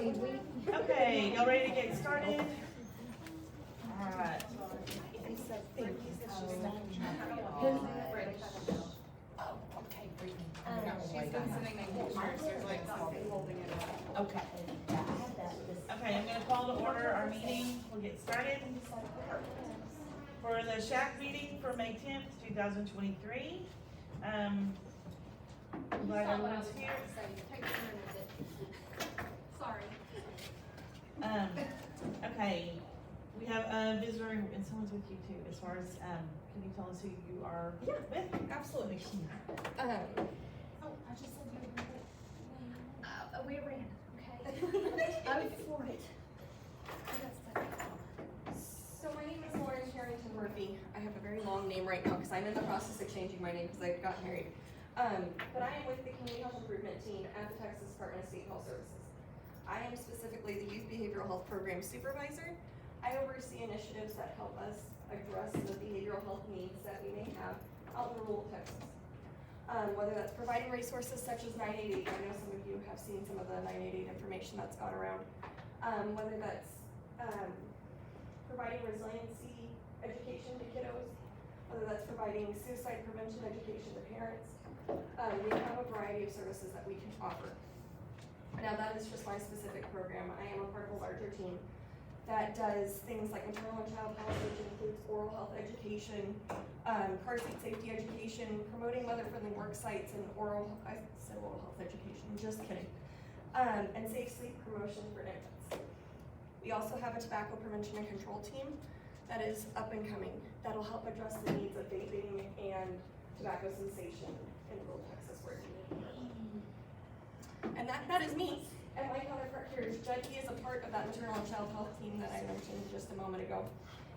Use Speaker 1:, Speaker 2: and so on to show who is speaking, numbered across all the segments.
Speaker 1: Okay, y'all ready to get started? Alright.
Speaker 2: She's been sitting in pictures, there's like something holding it up.
Speaker 1: Okay. Okay, I'm gonna call to order our meeting. We'll get started. For the SHAC meeting for May 10th, 2023. I'm glad everyone's here.
Speaker 2: Sorry.
Speaker 1: Okay, we have a visitor and someone's with you too, as far as, can you tell us who you are with?
Speaker 2: Absolutely.
Speaker 3: I just said you were we ran, okay? I was for it.
Speaker 2: So my name is Lauren Carrington Murphy. I have a very long name right now because I'm in the process of changing my name because I got married. But I am with the Community Health Improvement Team at the Texas Department of State Health Services. I am specifically the Youth Behavioral Health Program Supervisor. I oversee initiatives that help us address the behavioral health needs that we may have out in rural Texas. Whether that's providing resources such as 988, I know some of you have seen some of the 988 information that's gone around. Whether that's providing resiliency education to kiddos, whether that's providing suicide prevention education to parents. We have a variety of services that we can offer. Now that is just my specific program. I am a part of a larger team that does things like maternal and child health, which includes oral health education, car seat safety education, promoting mother-friendly work sites, and I said oral health education, just kidding. And safe sleep promotion for infants. We also have a tobacco prevention and control team that is up and coming. That'll help address the needs of vaping and tobacco cessation in rural Texas where needed. And that is me. And my counterpart here is Judd. He is a part of that maternal and child health team that I mentioned just a moment ago.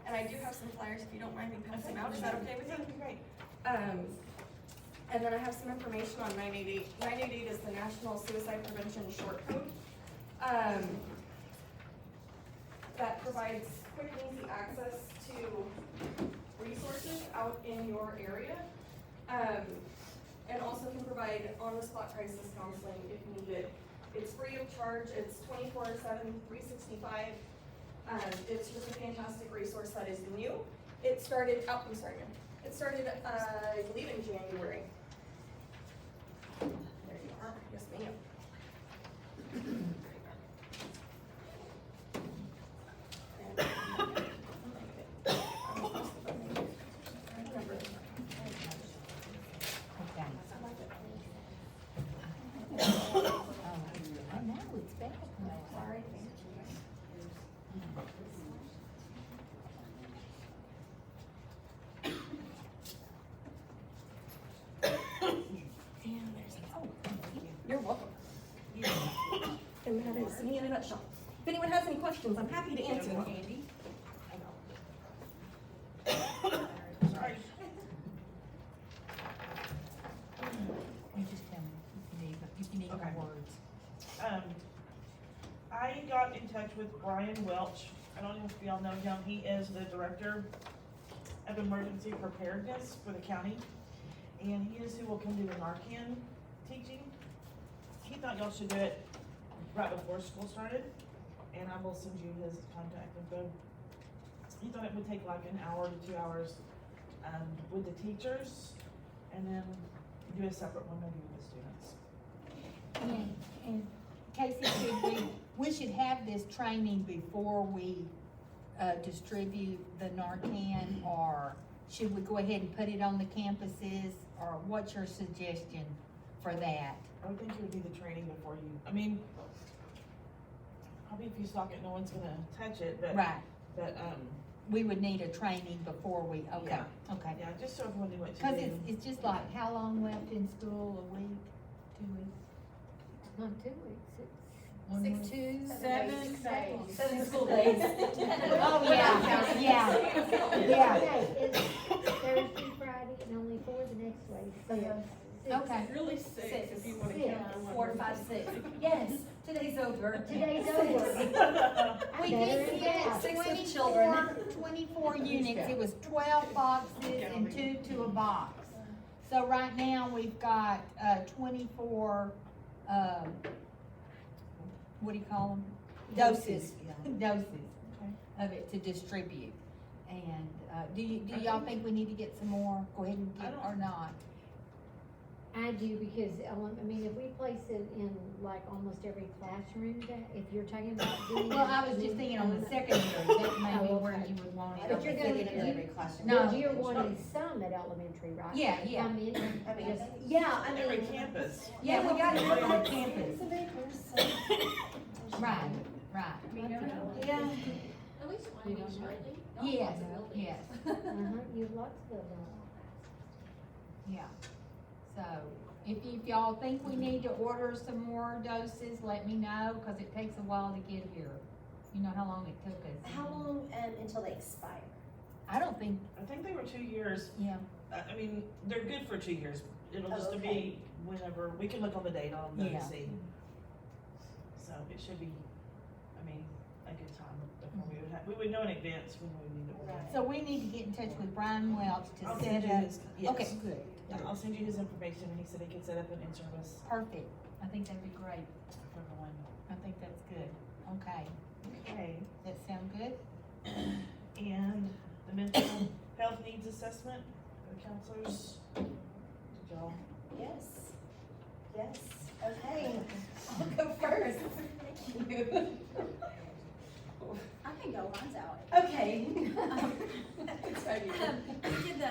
Speaker 2: And I do have some flyers if you don't mind me passing out. Is that okay with you?
Speaker 1: Great.
Speaker 2: And then I have some information on 988. 988 is the National Suicide Prevention Short Code. That provides quick and easy access to resources out in your area. And also can provide on-the-spot crisis counseling if needed. It's free of charge, it's 24/7, 365. It's just a fantastic resource that is new. It started, It started, I believe in January. There you are, yes ma'am. Sorry. You're welcome. And that is me in a nutshell. If anyone has any questions, I'm happy to answer them.
Speaker 1: Sorry.
Speaker 4: You just tell me if you need
Speaker 1: Okay.
Speaker 4: words.
Speaker 1: I got in touch with Brian Welch. I don't know if y'all know him. He is the Director of Emergency Preparedness for the county. And he is who will come do the Narcan teaching. He thought y'all should do it right before school started. And I will send you his contact info. He thought it would take like an hour to 2 hours with the teachers. And then do a separate one maybe with the students.
Speaker 4: And Casey, we should have this training before we distribute the Narcan, or should we go ahead and put it on the campuses, or what's your suggestion for that?
Speaker 1: I would think you would do the training before you, I mean, probably if you stock it, no one's gonna touch it, but.
Speaker 4: Right,
Speaker 1: But,
Speaker 4: we would need a training before we, okay,
Speaker 1: Yeah.
Speaker 4: okay.
Speaker 1: yeah, just so everyone knew what to do.
Speaker 4: Cause it's just like, how long left in school, a week, 2 weeks?
Speaker 3: Not 2 weeks,
Speaker 4: One
Speaker 3: it's
Speaker 4: 7
Speaker 3: 7 school days.
Speaker 4: Oh, yeah, yeah.
Speaker 5: Okay, it's Thursday, Friday, and only 4 the next week, so. six.
Speaker 4: Okay.
Speaker 2: Really six if you want to
Speaker 5: Six.
Speaker 2: count the one.
Speaker 3: 4, 5, 6. Yes, today's over.
Speaker 5: Today's over.
Speaker 4: We
Speaker 5: Better
Speaker 4: did
Speaker 5: than
Speaker 4: get
Speaker 5: that.
Speaker 3: 6 with children.
Speaker 4: 24 units, it was 12 boxes and 2 to a box. So right now, we've got, 24, what do you call them?
Speaker 1: Doses, yeah.
Speaker 4: Doses
Speaker 1: Okay.
Speaker 4: of it to distribute. And, do y'all think we need to get some more? Go ahead and
Speaker 1: I
Speaker 4: get,
Speaker 1: don't-
Speaker 4: or not?
Speaker 5: I do because, I mean, if we place it in like almost every classroom, if you're talking about doing.
Speaker 4: Well, I was just thinking on the secondary, that may be
Speaker 5: Oh,
Speaker 4: where
Speaker 5: okay.
Speaker 4: you would want
Speaker 6: I
Speaker 4: it.
Speaker 6: don't
Speaker 5: you're
Speaker 6: think
Speaker 5: gonna
Speaker 6: they
Speaker 5: get
Speaker 6: get
Speaker 5: it.
Speaker 6: every classroom.
Speaker 4: No.
Speaker 5: No, you're wanting some at elementary, right?
Speaker 4: Yeah, yeah.
Speaker 5: I mean,
Speaker 6: I mean,
Speaker 5: just-
Speaker 6: yeah, I mean.
Speaker 1: Every campus.
Speaker 4: Yeah, we got it
Speaker 6: Well,
Speaker 4: on
Speaker 6: it's-
Speaker 4: campus.
Speaker 6: it's a baker's, so-
Speaker 4: Right, right.
Speaker 6: Yeah.
Speaker 7: At least
Speaker 5: You
Speaker 7: one
Speaker 5: don't
Speaker 7: each
Speaker 5: know.
Speaker 7: building.
Speaker 4: Yes, yes,
Speaker 5: you have lots of those.
Speaker 4: yeah. So, if y'all think we need to order some more doses, let me know, cause it takes a while to get here. You know how long it took us.
Speaker 6: How long, until they expire?
Speaker 4: I don't think,
Speaker 1: I think they were 2 years.
Speaker 4: yeah,
Speaker 1: I mean, they're good for 2 years. It'll just
Speaker 6: Oh,
Speaker 1: be
Speaker 6: okay.
Speaker 1: whenever, we can look on the date on them
Speaker 4: Yeah.
Speaker 1: and see. So it should be, I mean, a good time before we would know in advance when we need to order.
Speaker 6: Right.
Speaker 4: so we need to get in touch with Brian Welch
Speaker 1: I'll
Speaker 4: to
Speaker 1: send
Speaker 4: set
Speaker 1: you
Speaker 4: up.
Speaker 1: his, yes.
Speaker 4: Okay, good,
Speaker 1: Yeah, I'll send you his information, and he said he could set up an in-service
Speaker 4: perfect. I think that'd be great.
Speaker 1: for everyone.
Speaker 4: I think that's good. Okay,
Speaker 1: Okay,
Speaker 4: that sound good?
Speaker 1: and the mental health needs assessment for the counselors. Did y'all?
Speaker 6: Yes, yes, okay, I'll go first. Thank you.
Speaker 8: I can go, mine's out.
Speaker 6: Okay. Sorry.
Speaker 8: We did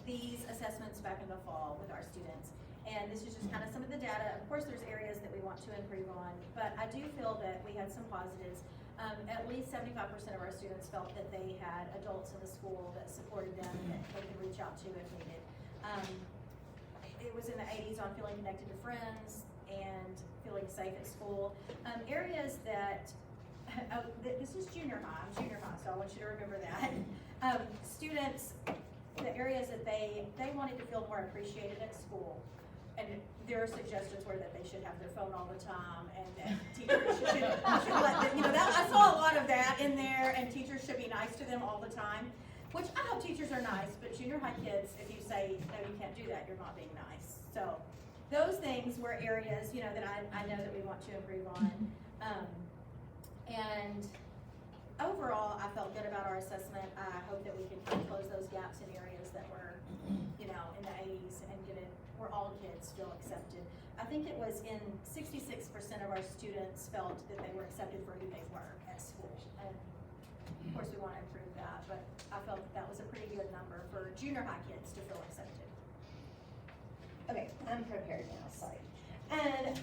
Speaker 8: these assessments back in the fall with our students, and this is just kind of some of the data. Of course, there's areas that we want to improve on, but I do feel that we had some positives. At least 75% of our students felt that they had adults in the school that supported them, that they could reach out to if needed. It was in the 80s on feeling connected to friends and feeling safe at school. Areas that this is junior high, I'm junior high, so I want you to remember that. Students, the areas that they wanted to feel more appreciated at school. And their suggestions were that they should have their phone all the time, and that teachers should let them, I saw a lot of that in there, and teachers should be nice to them all the time. Which I hope teachers are nice, but junior high kids, if you say, no, you can't do that, you're not being nice. So, those things were areas, that I know that we want to improve on. And overall, I felt good about our assessment. I hope that we can kind of close those gaps in areas that were, in the 80s and get it where all kids feel accepted. I think it was in 66% of our students felt that they were accepted for who they were at school. And of course, we want to improve that, but I felt that was a pretty good number for junior high kids to feel accepted.
Speaker 6: Okay, I'm prepared now, sorry. And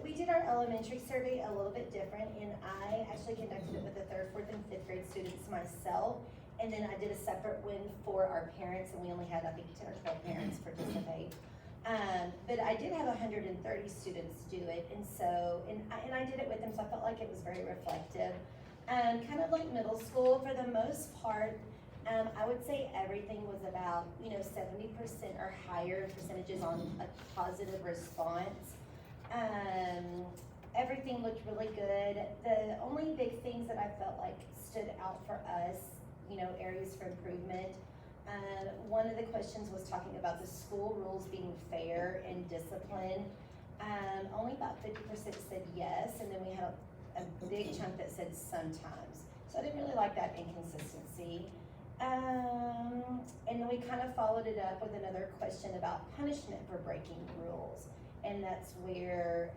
Speaker 6: we did our elementary survey a little bit different, and I actually conducted it with the 3rd, 4th, and 5th grade students myself. And then I did a separate one for our parents, and we only had, I think, 10 or 12 parents participate. But I did have 130 students do it, and so, and I did it with them, so I felt like it was very reflective. Kind of like middle school for the most part. I would say everything was about, 70% or higher percentages on a positive response. Everything looked really good. The only big things that I felt like stood out for us, areas for improvement. One of the questions was talking about the school rules being fair and disciplined. Only about 50% said yes, and then we had a big chunk that said sometimes. So I didn't really like that inconsistency. And then we kind of followed it up with another question about punishment for breaking rules. And that's where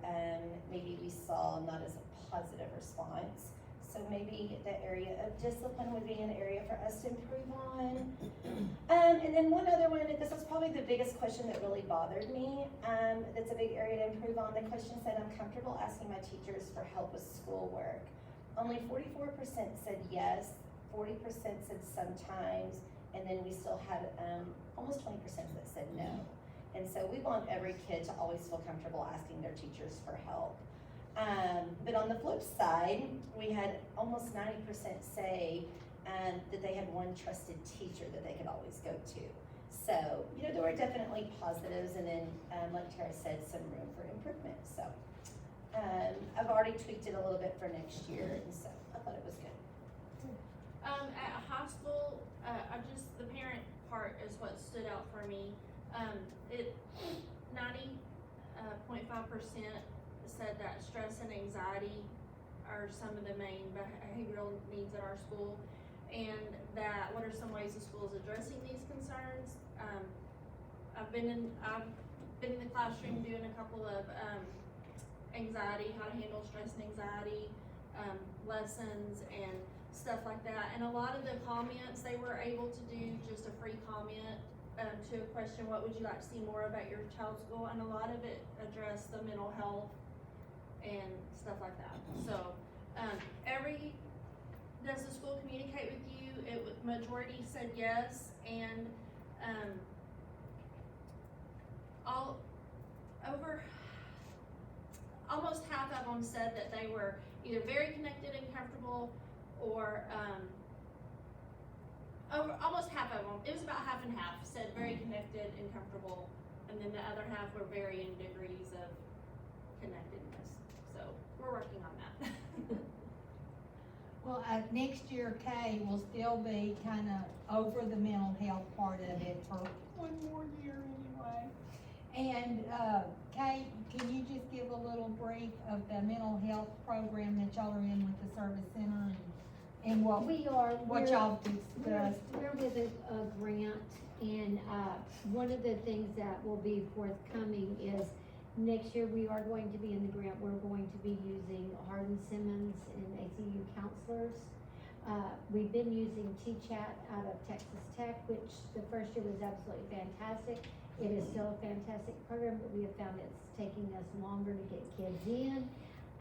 Speaker 6: maybe we saw not as a positive response. So maybe the area of discipline would be an area for us to improve on. And then one other one, this was probably the biggest question that really bothered me. That's a big area to improve on. The question said, I'm comfortable asking my teachers for help with schoolwork. Only 44% said yes, 40% said sometimes, and then we still had almost 20% that said no. And so we want every kid to always feel comfortable asking their teachers for help. But on the flip side, we had almost 90% say that they had one trusted teacher that they could always go to. So, there were definitely positives, and then, like Tara said, some room for improvement. So, I've already tweaked it a little bit for next year, and so I thought it was good.
Speaker 7: At high school, the parent part is what stood out for me. 90.5% said that stress and anxiety are some of the main behavioral needs at our school, and that what are some ways the school is addressing these concerns. I've been in the classroom doing a couple of anxiety, how to handle stress and anxiety lessons and stuff like that. And a lot of the comments, they were able to do just a free comment to a question, what would you like to see more about your child's school? And a lot of it addressed the mental health and stuff like that. So does the school communicate with you? Majority said yes, and almost half of them said that they were either very connected and comfortable, or almost half of them, it was about half and half, said very connected and comfortable, and then the other half were varying degrees of connectedness. So we're working on that.
Speaker 4: Well, next year, Kay will still be kind of over the mental health part of it for one more year anyway. And, Kay, can you just give a little brief of the mental health program that y'all are in with the service center and what y'all discussed?
Speaker 5: We're with a grant, and, one of the things that will be forthcoming is next year we are going to be in the grant, we're going to be using Hardin Simmons and ACU counselors. We've been using T-Chat out of Texas Tech, which the first year was absolutely fantastic. It is still a fantastic program, but we have found it's taking us longer to get kids in.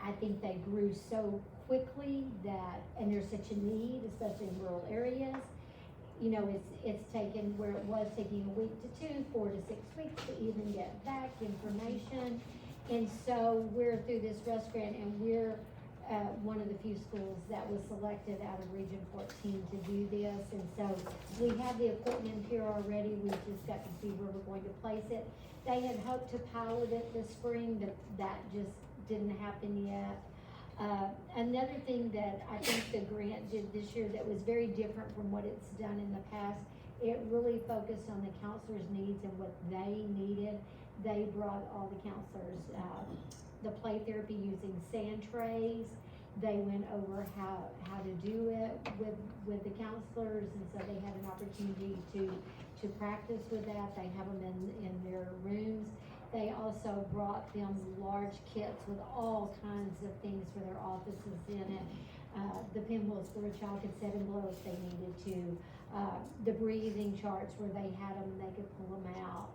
Speaker 5: I think they grew so quickly that, and there's such a need, especially in rural areas. You know, it's taken, where it was taking a week to 4 to 6 weeks to even get back information. And so we're through this REST grant, and we're one of the few schools that was selected out of Region 14 to do this. And so we have the equipment here already. We've just got to see where we're going to place it. They had hoped to pilot it this spring, but that just didn't happen yet. Another thing that I think the grant did this year that was very different from what it's done in the past, it really focused on the counselors' needs and what they needed. They brought all the counselors, the play therapy using sand trays. They went over how to do it with the counselors, and so they had an opportunity to practice with that. They have them in their rooms. They also brought them large kits with all kinds of things for their offices in it. The pinwheels where a child could sit and blow if they needed to. The breathing charts where they had them and they could pull them out.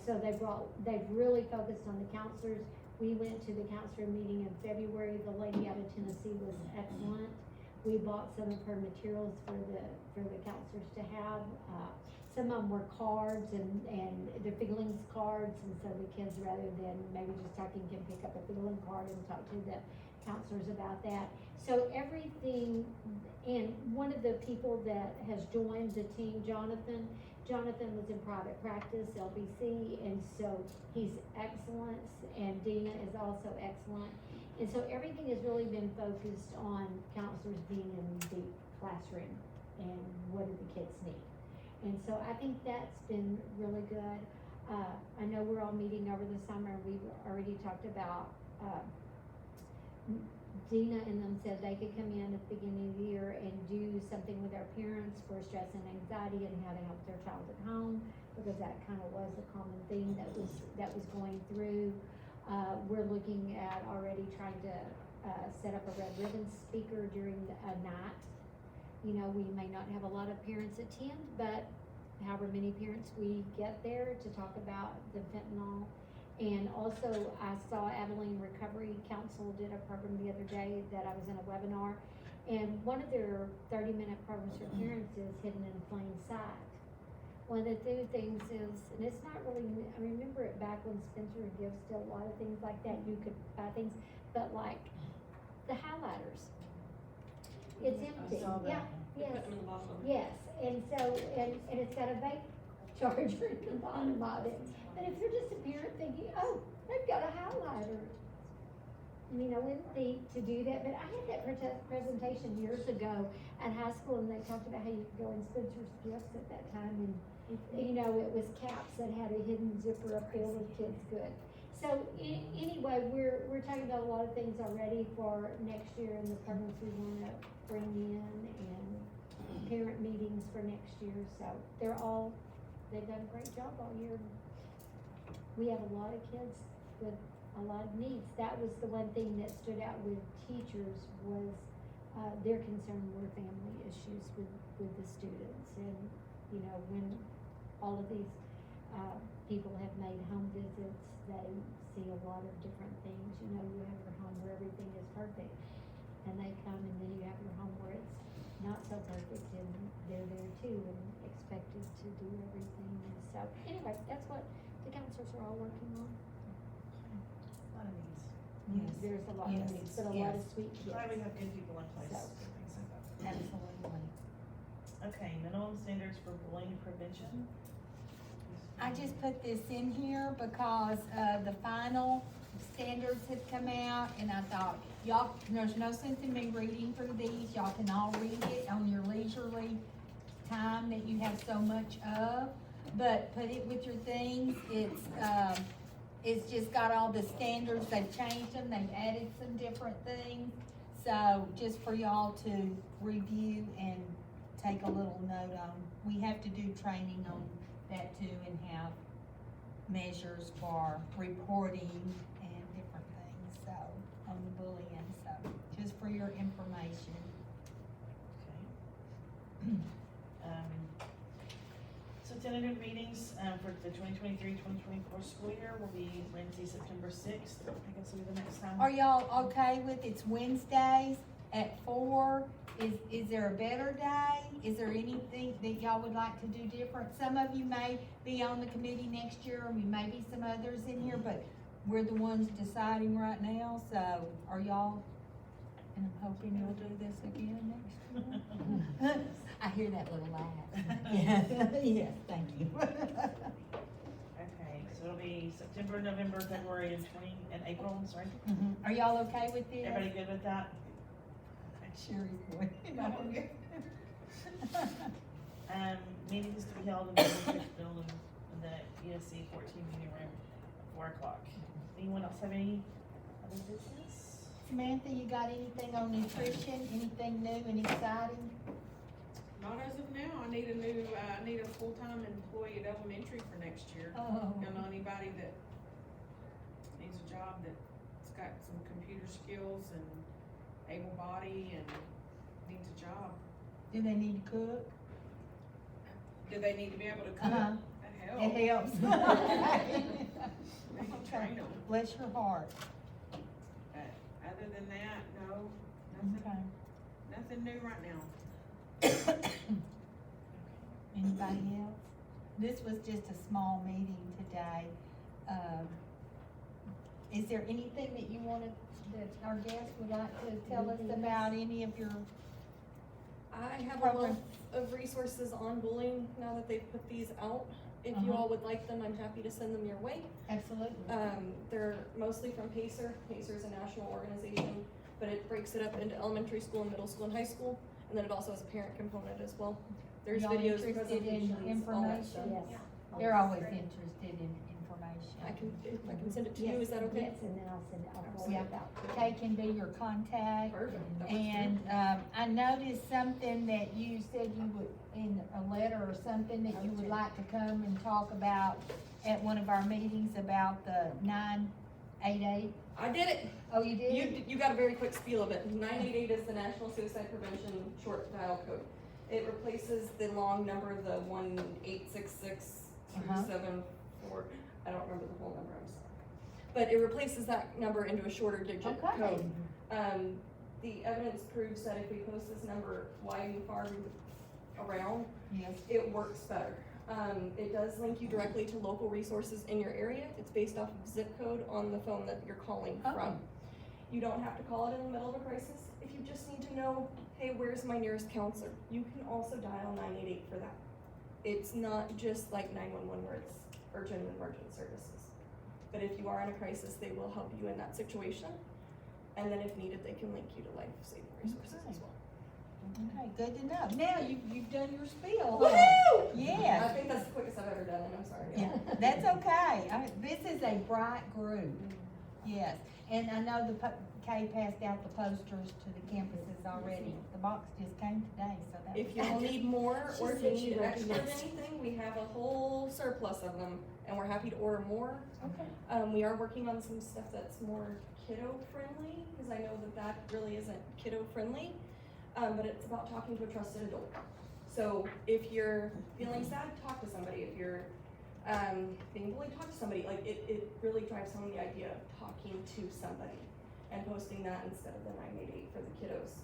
Speaker 5: So they've really focused on the counselors. We went to the counselor meeting in February. The lady out of Tennessee was excellent. We bought some of her materials for the counselors to have. Some of them were cards and the feelings cards, and so the kids, rather than maybe just talking, can pick up a feeling card and talk to the counselors about that. So everything, and one of the people that has joined the team, Jonathan was in private practice, LBC, and so he's excellent, and Dina is also excellent. And so everything has really been focused on counselors being in the classroom and what do the kids need. And so I think that's been really good. I know we're all meeting over the summer. We've already talked about, Dina and them said they could come in at the beginning of the year and do something with their parents for stress and anxiety and how to help their child at home, because that kind of was a common theme that was going through. We're looking at already trying to set up a red ribbon speaker during a night. You know, we may not have a lot of parents attend, but however many parents we get there to talk about the fentanyl. And also, I saw Abilene Recovery Council did a program the other day that I was in a webinar, and one of their 30-minute programs for parents is Hidden in Plain Sight. One of the new things is, and it's not really, I remember it back when Spencer gives still a lot of things like that, you could buy things, but like the highlighters. It's empty, yeah, yes, yes, and so, and it's got a vape charger at the bottom of it. But if you're just a parent thinking, oh, they've got a highlighter, you know, wouldn't think to do that. But I had that presentation years ago at high school, and they talked about how you could go in Spencer's Gifts at that time, and you know, it was caps that had a hidden zipper up there with kids good. So, anyway, we're talking about a lot of things already for next year and the programs we wanna bring in and parent meetings for next year, so they've done a great job all year. We have a lot of kids with a lot of needs. That was the one thing that stood out with teachers was, their concern were family issues with the students. And, you know, when all of these, people have made home visits, they see a lot of different things. You know, you have your home where everything is perfect, and they come, and then you have your home where it's not so perfect, and they're there too, and expected to do everything. And so, anyway, that's what the counselors are all working on.
Speaker 1: A lot of needs.
Speaker 4: Yes.
Speaker 5: There's a lot of
Speaker 4: Yes,
Speaker 5: needs, but a lot
Speaker 4: yes.
Speaker 5: of sweet kids.
Speaker 1: Glad we have good people in place,
Speaker 5: So.
Speaker 1: for things like that.
Speaker 4: Absolutely.
Speaker 1: Okay, minimum standards for bullying prevention.
Speaker 4: I just put this in here because, the final standards had come out, and I thought, y'all, there's no sense in me reading through these, y'all can all read it on your leisurely time that you have so much of, but put it with your things, it's just got all the standards, they've changed them, they've added some different things, so just for y'all to review and take a little note on. We have to do training on that too, and have measures for reporting and different things, so, on the bullying, so, just for your information.
Speaker 1: Okay. So tentative meetings, for the 2023-2024 school year will be Wednesday, September 6th, I guess will be the next time.
Speaker 4: Are y'all okay with it's Wednesdays at 4? Is there a better day? Is there anything that y'all would like to do different? Some of you may be on the committee next year, and we may be some others in here, but we're the ones deciding right now, so are y'all, and I'm hoping you'll do this again next year? I hear that little laugh. Yeah, yes, thank you.
Speaker 1: Okay, so it'll be September, November, February, and April, I'm sorry.
Speaker 4: Mhm. Are y'all okay with this?
Speaker 1: Everybody good with that?
Speaker 4: Sherry's going.
Speaker 1: Meetings to be held in the district building in the ESC 14 meeting room at 4 o'clock. Anyone else have any other business?
Speaker 4: Samantha, you got anything on nutrition, anything new and exciting?
Speaker 9: Not as of now. I need a full-time employee at elementary for next year.
Speaker 4: Oh.
Speaker 9: You know, anybody that needs a job that's got some computer skills and able body and needs a job.
Speaker 4: Do they need to cook?
Speaker 9: Do they need to be able to cook?
Speaker 4: Uh-huh.
Speaker 9: That helps.
Speaker 4: It helps.
Speaker 9: We can train them.
Speaker 4: Bless your heart.
Speaker 9: But other than that, no,
Speaker 4: Okay.
Speaker 9: nothing new right now.
Speaker 4: Anybody else? This was just a small meeting today. Is there anything that you wanted, that our guests would like to tell us about any of your,
Speaker 2: I have a
Speaker 4: Program.
Speaker 2: wealth of resources on bullying now that they've put these out. If you
Speaker 4: Uh-huh.
Speaker 2: all would like them, I'm happy to send them your way.
Speaker 4: absolutely.
Speaker 2: They're mostly from Pacer. Pacer is a national organization, but it breaks it up into elementary school, middle school, and high school, and then it also has a parent component as well. There's
Speaker 4: Y'all
Speaker 2: videos,
Speaker 4: interested in
Speaker 2: presentations, all that
Speaker 4: information?
Speaker 2: stuff.
Speaker 5: Yes.
Speaker 4: They're always interested in information.
Speaker 2: I can send it to you, is that okay?
Speaker 5: Yes, and then I'll send it, I'll forward
Speaker 4: Yeah.
Speaker 5: it out.
Speaker 4: Kay can be your contact.
Speaker 2: Perfect. That works
Speaker 4: And, I noticed something that you said you would, in a letter or something, that you would like to come and talk about at one of our meetings about the 988.
Speaker 2: I did it.
Speaker 4: Oh, you did?
Speaker 2: You got a very quick spiel of it. 988 is the National Suicide Prevention short dial code. It replaces the long number, the 1-866-274. I don't remember the whole number, I'm sorry. But it replaces that number into a shorter digit
Speaker 4: Okay.
Speaker 2: code. The evidence proves that if we post this number wide and far around,
Speaker 4: Yes.
Speaker 2: it works better. It does link you directly to local resources in your area. It's based off of zip code on the phone that you're calling
Speaker 4: Oh.
Speaker 2: from. You don't have to call it in the middle of a crisis. If you just need to know, hey, where's my nearest counselor? You can also dial 988 for that. It's not just like 911 where it's urgent and emergent services. But if you are in a crisis, they will help you in that situation. And then if needed, they can link you to life-saving resources as well.
Speaker 4: Okay, good to know. Now you've done your spiel.
Speaker 2: Woo!
Speaker 4: huh?
Speaker 2: I
Speaker 4: Yes,
Speaker 2: think that's the quickest I've ever done it, I'm sorry.
Speaker 4: yeah, that's okay. This is a bright group. Yes, and I know Kay passed out the posters to the campuses already. The box just came today, so that.
Speaker 2: If y'all need more,
Speaker 5: She
Speaker 2: or if you
Speaker 5: said she
Speaker 2: need extra of
Speaker 5: recognized.
Speaker 2: anything, we have a whole surplus of them, and we're happy to order more.
Speaker 4: Okay.
Speaker 2: We are working on some stuff that's more kiddo friendly, because I know that really isn't kiddo friendly. But it's about talking to a trusted adult. So if you're feeling sad, talk to somebody. If you're, being bullied, talk to somebody. Like, it really drives home the idea of talking to somebody and posting that instead of the 988 for the kiddos.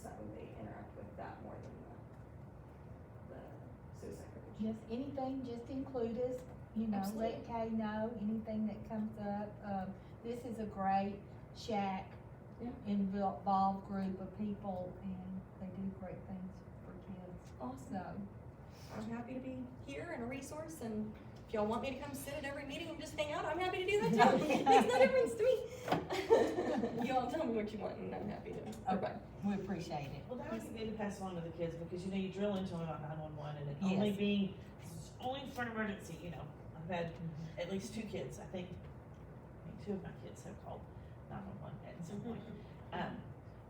Speaker 2: So they interact with that more than the suicide prevention.
Speaker 4: Just anything, just include us,
Speaker 2: Absolutely.
Speaker 4: let Kay know, anything that comes up. This is a great SHAC
Speaker 2: Yeah.
Speaker 4: involved group of people, and they do great things for kids,
Speaker 2: Awesome.
Speaker 4: so.
Speaker 2: I'm happy to be here and a resource, and if y'all want me to come sit at every meeting and just hang out, I'm happy to do that too. Makes no difference to me. Y'all tell me what you want, and I'm happy to provide.
Speaker 4: We appreciate it.
Speaker 1: Well, that would be good to pass along to the kids, because, you drill into them about 911, and it only
Speaker 4: Yes.
Speaker 1: being, it's only for an emergency, I've had at least 2 kids, I think 2 of my kids have called 911 at some point.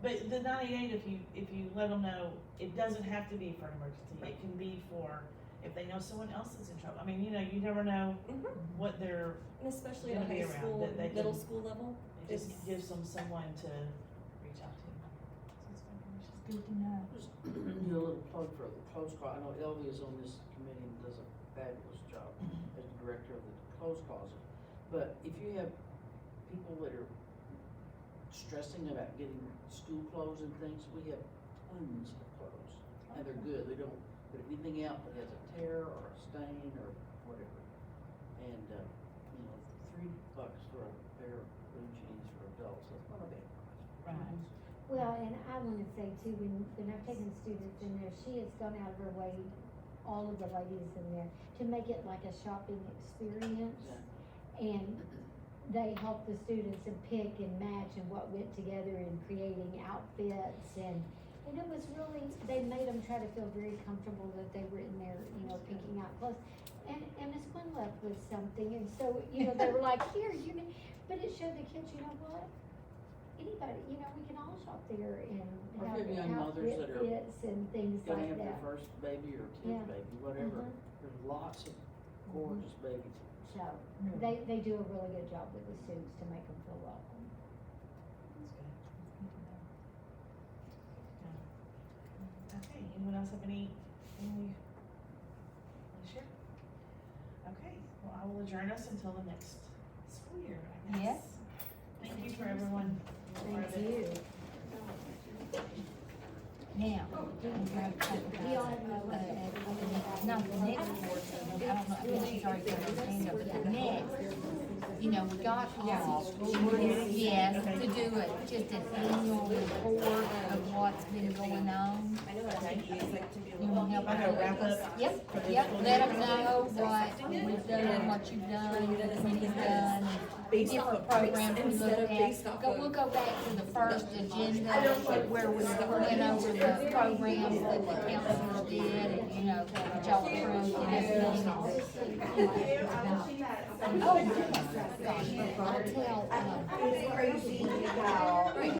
Speaker 1: But the 988, if you let them know, it doesn't have to be for an emergency, it can be for, if they know someone else is in trouble. I mean, you never know what they're,
Speaker 2: And especially at a
Speaker 1: Gonna be
Speaker 2: high
Speaker 1: around,
Speaker 2: school,
Speaker 1: that they
Speaker 2: middle
Speaker 1: can-
Speaker 2: school level.
Speaker 1: it just
Speaker 2: It's-
Speaker 1: gives them someone to reach out to. So it's gonna be
Speaker 4: It's good to know.
Speaker 10: Just do a little plug for the close call. I know Elvie is on this committee and does a fabulous job as the director of the close closet. But if you have people that are stressing about getting school clothes and things, we have tons of clothes. And they're good. They don't put anything out that has a tear or a stain or whatever. And, $3 for a pair of blue jeans for adults, that's not a bad price.
Speaker 1: Right.
Speaker 5: Well, and I wanna say too, when I've taken students in there, she has gone out of her way, all of the ladies in there, to make it like a shopping experience.
Speaker 10: Exactly.
Speaker 5: And they help the students and pick and match and what went together in creating outfits, and it was really, they made them try to feel very comfortable that they were in there, picking out clothes. And Miss Quinn left with something, and so, they were like, here, but it showed the kids, you know what? Anybody, we can all shop there and
Speaker 10: Or
Speaker 5: have
Speaker 10: if you have young mothers
Speaker 5: outfit
Speaker 10: that are
Speaker 5: fits and things
Speaker 10: Gonna
Speaker 5: like
Speaker 10: have their
Speaker 5: that.
Speaker 10: first baby or
Speaker 5: Yeah.
Speaker 10: kid's baby, whatever.
Speaker 5: Mhm.
Speaker 10: There's lots of gorgeous babies.
Speaker 5: So, they do a really good job with the students to make them feel welcome.
Speaker 1: That's good. That's good to know. Okay, anyone else have anything we want to share? Okay, well, I will adjourn us until the next school year, I guess.
Speaker 4: Yes.
Speaker 1: Thank you for everyone.
Speaker 5: Thank you.
Speaker 4: Now, we're gonna talk
Speaker 5: We all
Speaker 4: about,
Speaker 5: have no.
Speaker 4: not the next board meeting, I don't know, I think she's already got her hand up, but the next, we got off, yes, to do just an annual report of what's been going on.
Speaker 2: I know what I need, it's like to be a
Speaker 4: You
Speaker 2: little.
Speaker 4: wanna help
Speaker 1: I
Speaker 4: out?
Speaker 1: know, wrap up.
Speaker 4: Yep, let them know what we've done, what you've done, what you've done, different programs we
Speaker 2: Instead of
Speaker 4: looked
Speaker 2: based
Speaker 4: at.
Speaker 2: off
Speaker 4: We'll
Speaker 2: of.
Speaker 4: go back to the first agenda where we went over the programs that the councilors did, and, that y'all approved in this meeting. Oh, gosh, I'll tell,
Speaker 6: It's crazy how